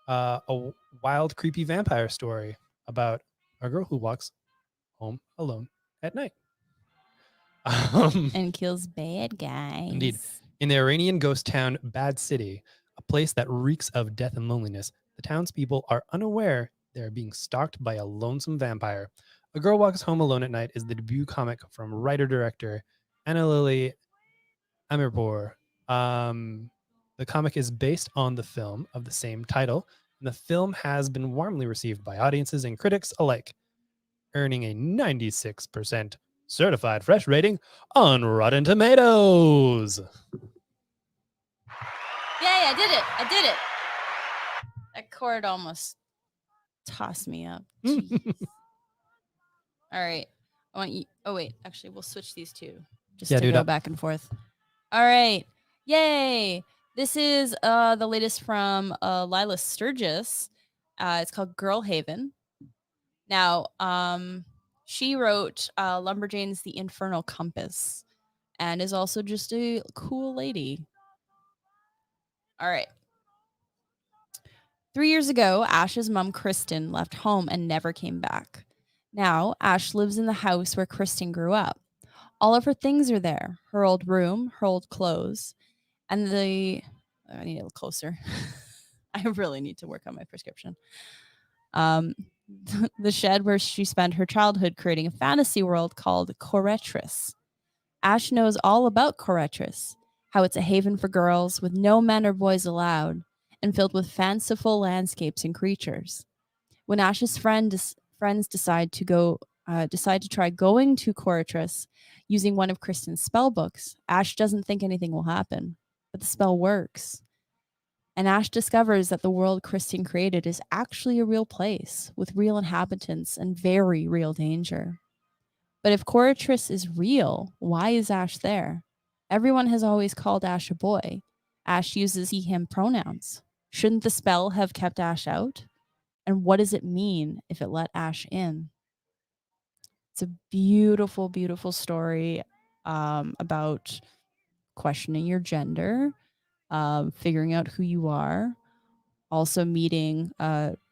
a wild, creepy vampire story about a girl who walks home alone at night. And kills bad guys. Indeed. In the Iranian ghost town Bad City, a place that reeks of death and loneliness, the townspeople are unaware they are being stalked by a lonesome vampire. A Girl Walks Home Alone at Night is the debut comic from writer-director Anna Lily Amirpour. The comic is based on the film of the same title, and the film has been warmly received by audiences and critics alike, earning a 96% certified fresh rating on Rotten Tomatoes. Yay, I did it. That cord almost tossed me up. Jeez. All right. I want you. Oh, wait. Actually, we'll switch these two just Yeah, to do go that. back and forth. All right. Yay. This is the latest from Lila Sturgis. It's called Girl Haven. Now, she wrote Lumberjanes The Infernal Compass and is also just a cool lady. All right. 3 years ago, Ash's mom, Kristen, left home and never came back. Now, Ash lives in the house where Kristen grew up. All of her things are there, her old room, her old clothes, and I need to look closer. I really need to work on my prescription. The shed where she spent her childhood creating a fantasy world called Coretris. Ash knows all about Coretris, how it's a haven for girls with no men or boys allowed, and filled with fanciful landscapes and creatures. When Ash's friends decide to try going to Coretris using one of Kristen's spell books, Ash doesn't think anything will happen, but the spell works. And Ash discovers that the world Kristen created is actually a real place with real inhabitants and very real danger. But if Coretris is real, why is Ash there? Everyone has always called Ash a boy. Ash uses he, him pronouns. Shouldn't the spell have kept Ash out? And what does it mean if it let Ash in? It's a beautiful, beautiful story about questioning your gender, figuring out who you are, also meeting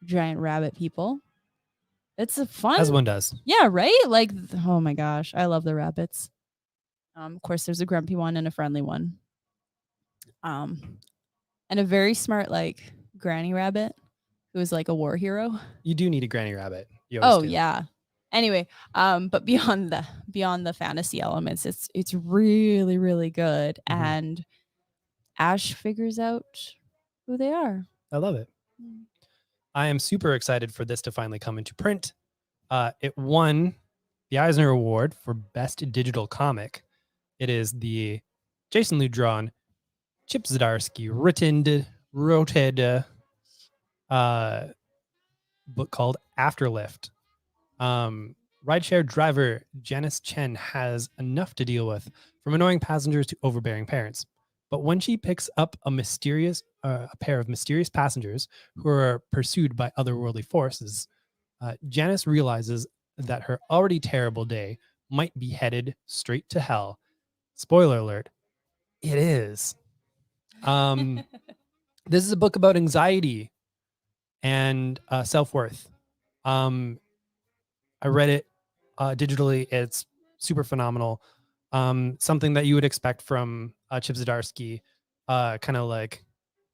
giant rabbit people. It's a fun. As one does. Yeah, right? Like, oh my gosh, I love the rabbits. Of course, there's a grumpy one and a friendly one. And a very smart, like, granny rabbit who is like a war hero. You do need a granny rabbit. You always Oh do. yeah. Anyway, but beyond the fantasy elements, it's really, really good. Mhm. And Ash figures out who they are. I love it. I am super excited for this to finally come into print. It won the Eisner Award for Best Digital Comic. It is the Jason Liu drawn, Chip Zdarsky wrote book called Afterlift. Rideshare driver Janice Chen has enough to deal with, from annoying passengers to overbearing parents. But when she picks up a pair of mysterious passengers who are pursued by otherworldly forces, Janice realizes that her already terrible day might be headed straight to hell. Spoiler alert, it is. This is a book about anxiety and self-worth. I read it digitally. It's super phenomenal. Something that you would expect from Chip Zdarsky, kind of like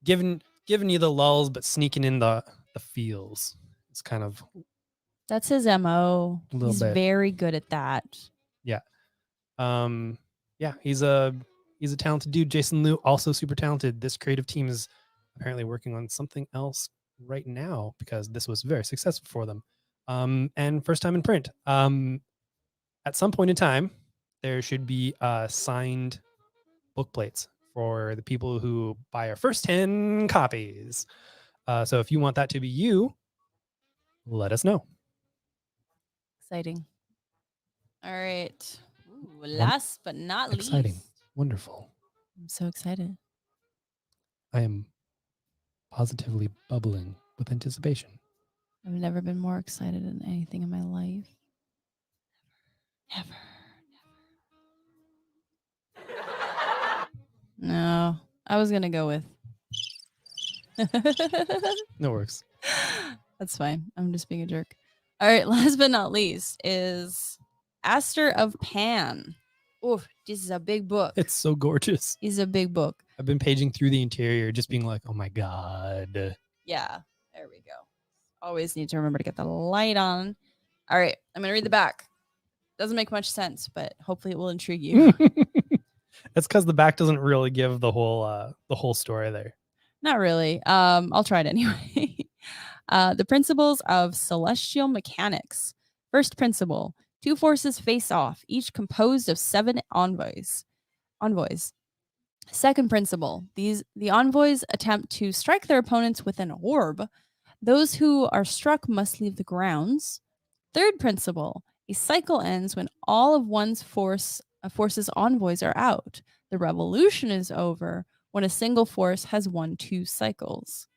giving you the lulls, but sneaking in the feels. It's kind of That's his MO. A little He's bit. very good at that. yeah, he's a talented dude. Jason Liu, also super talented. This creative team is apparently working on something else right now because this was very successful for them. And first time in print. At some point in time, there should be signed book plates for the people who buy our first 10 copies. So if you want that to be you, let us know. Exciting. All right. Ooh, last but not Exciting. least. Wonderful. I'm so excited. I am positively bubbling with anticipation. I've never been more excited than anything in my life. Never. No, I was going to go with. No works. That's fine. I'm just being a jerk. All right. Last but not least is Aster of Pan. Oh, this is a big book. It's so gorgeous. It's a big book. I've been paging through the interior, just being like, oh my God. Yeah, there we go. Always need to remember to get the light on. All right, I'm going to read the back. Doesn't make much sense, but hopefully it will intrigue you. That's because the back doesn't really give the whole story there. Not really. I'll try it anyway. The principles of celestial mechanics. First principle: two forces face off, each composed of 7 envoys. Second principle: the envoys attempt to strike their opponents with an orb. Those who are struck must leave the grounds. Third principle: a cycle ends when all of one's force's envoys are out. The revolution is over when a single force has won 2 cycles.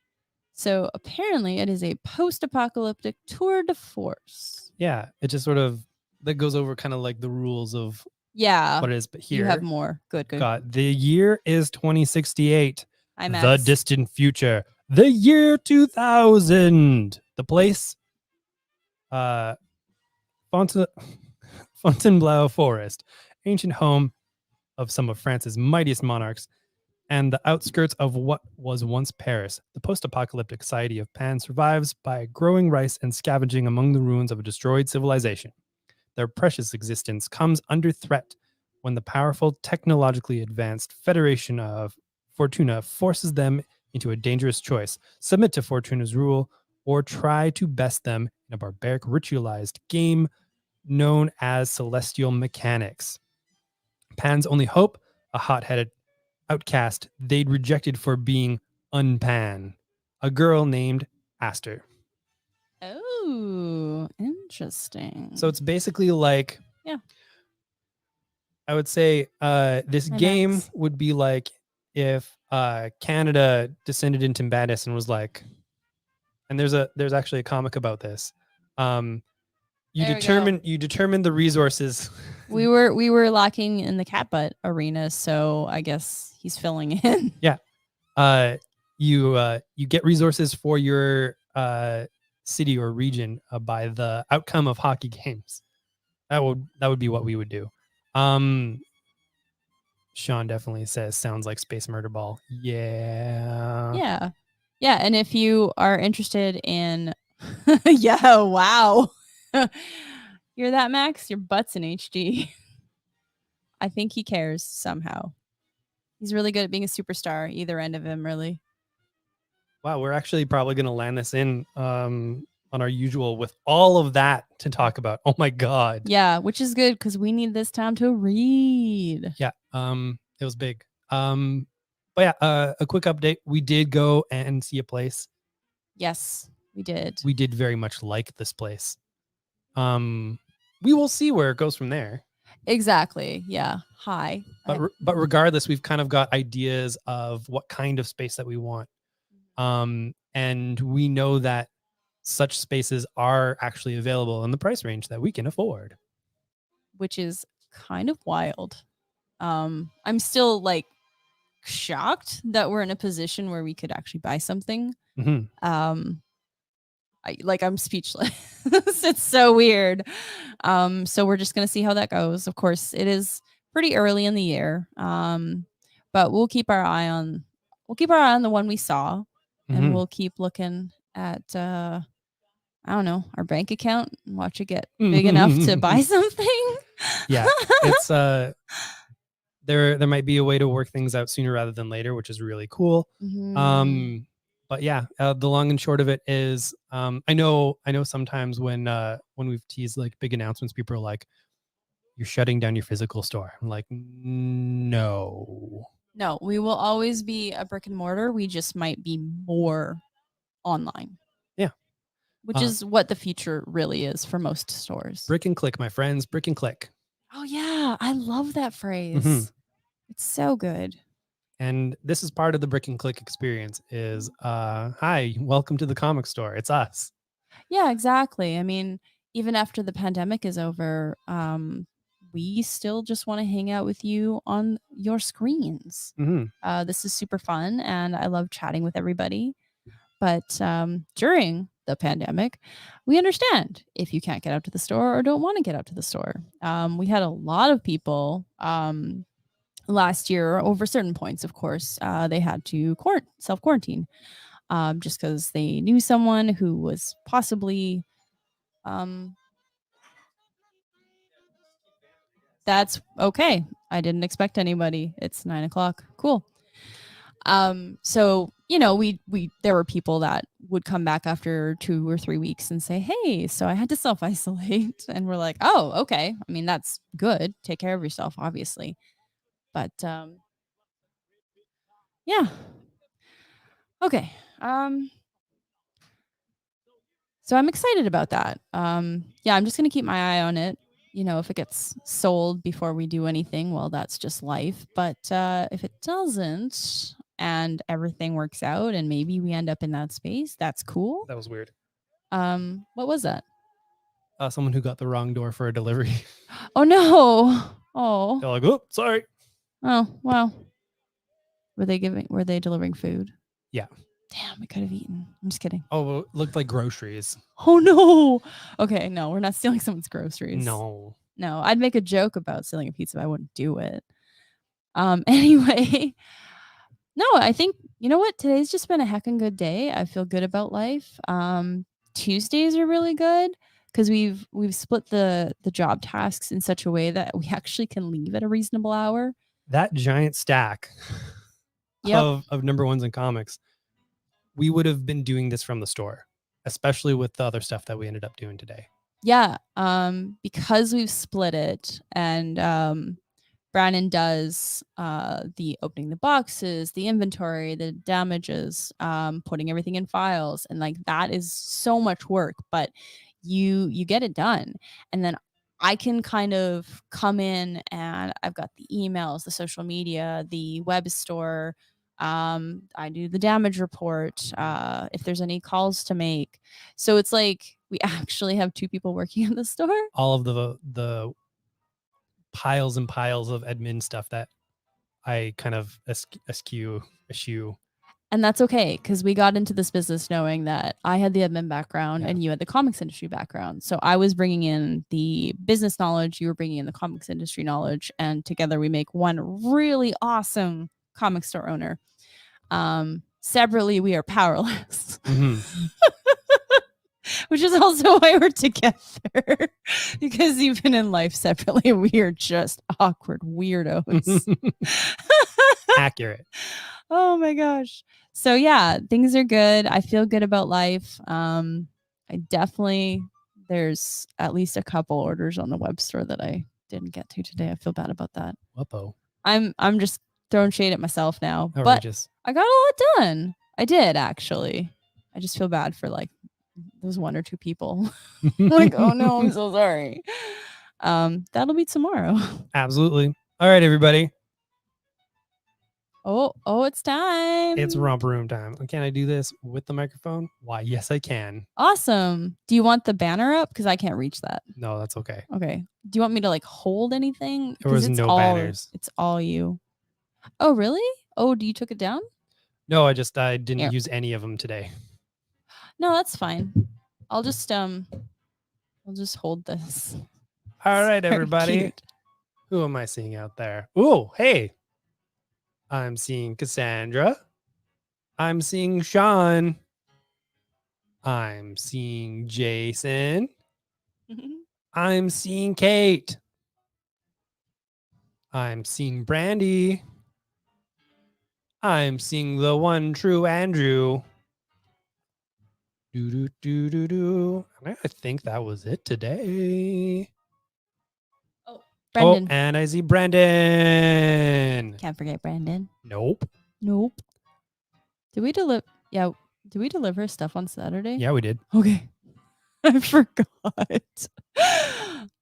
So apparently it is a post-apocalyptic tour de force. Yeah, it just sort of that goes over kind of like the rules of Yeah. what it is. But here You have more. Good. got the year is 2068. Hi, The Max. distant future. The year 2000. The place Fontainebleau Forest, ancient home of some of France's mightiest monarchs, and the outskirts of what was once Paris. The post-apocalyptic society of Pan survives by growing rice and scavenging among the ruins of a destroyed civilization. Their precious existence comes under threat when the powerful, technologically advanced Federation of Fortuna forces them into a dangerous choice: submit to Fortuna's rule or try to best them in a barbaric, ritualized game known as celestial mechanics. Pan's only hope: a hot-headed outcast they'd rejected for being unpan, a girl named Aster. Oh, interesting. So it's basically like, Yeah. I would say this Hi, game Max. would be like if Canada descended into madness and was like, and there's actually a comic about this. You There we go. determine the resources. we were lacking in the cat butt arena, so I guess he's filling in. You get resources for your city or region by the outcome of hockey games. That would be what we would do. Sean definitely says sounds like Space Murder Ball. Yeah. Yeah, and if you are interested in yeah, wow. Hear that, Max? Your butt's in HD. I think he cares somehow. He's really good at being a superstar, either end of him, really. Wow, we're actually probably going to land this in on our usual with all of that to talk about. Oh my god. Yeah, which is good because we need this time to read. Yeah, it was big. But yeah, a quick update. We did go and see a place. Yes, we did. We did very much like this place. We will see where it goes from there. Exactly. Yeah. Hi. But regardless, we've kind of got ideas of what kind of space that we want. And we know that such spaces are actually available in the price range that we can afford. Which is kind of wild. I'm still like shocked that we're in a position where we could actually buy something. Mm-hmm. I'm speechless. It's so weird. So we're just gonna see how that goes. Of course, it is pretty early in the year. But we'll keep our eye on the one we saw, and Mhm. we'll keep looking at I don't know, our bank account and watch it get big enough to buy something. Yeah, it's there might be a way to work things out sooner rather than later, which is really cool. Mhm. But yeah, the long and short of it is, I know sometimes when we've teased like big announcements, people are like, "You're shutting down your physical store." I'm like, no. No, we will always be a brick and mortar. We just might be more online. Yeah. Which is what the future really is for most stores. Brick and click, my friends. Brick and click. Oh yeah, I love that phrase. Mhm. It's so good. And this is part of the brick and click experience is hi, welcome to the comic store. It's us. Yeah, exactly. I mean, even after the pandemic is over, we still just want to hang out with you on your screens. Mhm. This is super fun, and I love chatting with everybody. But during the pandemic, we understand if you can't get out to the store or don't want to get out to the store. We had a lot of people last year over certain points, of course, they had to self quarantine just because they knew someone who was possibly. That's okay. I didn't expect anybody. It's 9:00. Cool. So we there were people that would come back after 2 or 3 weeks and say, "Hey, so I had to self isolate," and we're like, "Oh, okay. I mean, that's good. Take care of yourself, obviously." But yeah. Okay. So I'm excited about that. Yeah, I'm just gonna keep my eye on it. If it gets sold before we do anything, well, that's just life. But if it doesn't, and everything works out, and maybe we end up in that space, that's cool. That was weird. What was that? Someone who got the wrong door for a delivery. Oh no! Oh, They're like, oh, sorry. oh, wow. Were they delivering food? Yeah. Damn, we could have eaten. I'm just kidding. Oh, well, it looked like groceries. Oh no. Okay, no, we're not stealing someone's groceries. No. No, I'd make a joke about stealing a pizza, but I wouldn't do it. Anyway, no, I think you know what? Today's just been a heckin' good day. I feel good about life. Tuesdays are really good because we've split the job tasks in such a way that we actually can leave at a reasonable hour. That giant stack Yep. of number ones in comics, we would have been doing this from the store, especially with the other stuff that we ended up doing today. Yeah, because we've split it, and Brandon does the opening the boxes, the inventory, the damages, putting everything in files, and like that is so much work, but you get it done, and then I can kind of come in and I've got the emails, the social media, the web store. I do the damage report if there's any calls to make. So it's like we actually have 2 people working in the store. All of the piles and piles of admin stuff that I kind of eschew. And that's okay because we got into this business knowing that I had the admin background and you had the comics industry background. So I was bringing in the business knowledge, you were bringing in the comics industry knowledge, and together we make one really awesome comic store owner. Separately, we are powerless. Mm-hmm. which is also why we're together because even in life separately, we are just awkward weirdos. Accurate. Oh my gosh. So yeah, things are good. I feel good about life. There's at least a couple orders on the web store that I didn't get to today. I feel bad about that. Whoopo. I'm just throwing shade at myself now. But Outrageous. I got a lot done. I did actually. I just feel bad for like those one or two people. Like, oh no, I'm so sorry. That'll be tomorrow. Absolutely. All right, everybody. Oh, it's time. It's romper room time. Can I do this with the microphone? Why, yes, I can. Awesome. Do you want the banner up? Because I can't reach that. No, that's okay. Okay. Do you want me to like hold anything? There 'Cause was it's no banners. It's all you. Oh, really? Oh, you took it down? No, I didn't Here. use any of them today. No, that's fine. I'll just hold this. All right, Very everybody. cute. Who am I seeing out there? Oh, hey. I'm seeing Cassandra. I'm seeing Sean. I'm seeing Jason. I'm seeing Kate. I'm seeing Brandy. I'm seeing the one true Andrew. Do do do do do. I think that was it today. Brendan. Oh, and I see Brendan. Can't forget Brandon. Nope. Nope. Did we deliver? Yeah. Did we deliver stuff on Saturday? Yeah, we did. Okay. I forgot.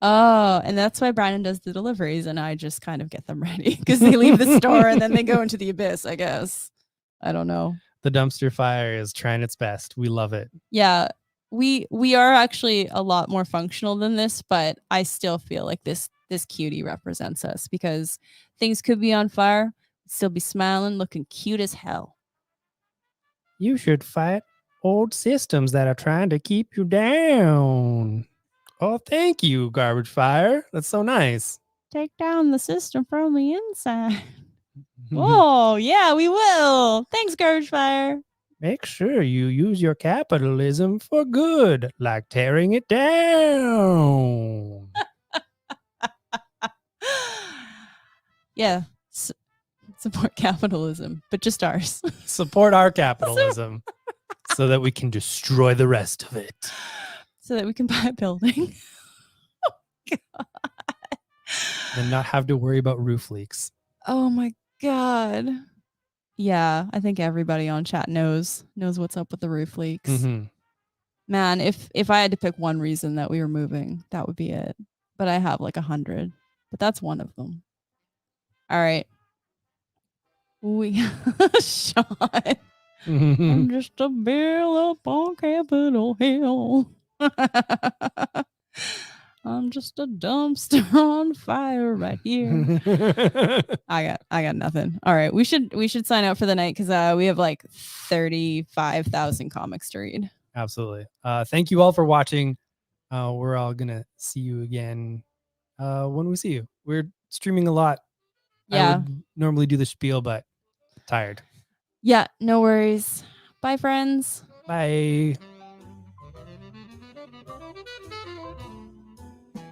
Oh, and that's why Brandon does the deliveries and I just kind of get them ready because they leave the store and then they go into the abyss, I guess. I don't know. The dumpster fire is trying its best. We love it. Yeah. We are actually a lot more functional than this, but I still feel like this cutie represents us because things could be on fire, still be smiling, looking cute as hell. You should fight old systems that are trying to keep you down. Oh, thank you, Garbage Fire. That's so nice. Take down the system from the inside. Oh, yeah, we will. Thanks, Garbage Fire. Make sure you use your capitalism for good, like tearing it down. Yeah. Support capitalism, but just ours. Support our capitalism so that we can destroy the rest of it. So that we can buy a building. Oh, God. And not have to worry about roof leaks. Oh, my God. Yeah, I think everybody on chat knows what's up with the roof leaks. Mm-hmm. Man, if I had to pick one reason that we were moving, that would be it. But I have like 100, but that's one of them. All right. Sean. I'm just a bill up on Capitol Hill. I'm just a dumpster on fire right here. I got nothing. All right, we should sign out for the night because we have like 35,000 comics to read. Absolutely. Thank you all for watching. We're all gonna see you again when we see you. We're streaming a lot. Yeah. I would normally do the spiel, but tired. Yeah, no worries. Bye, friends. Bye.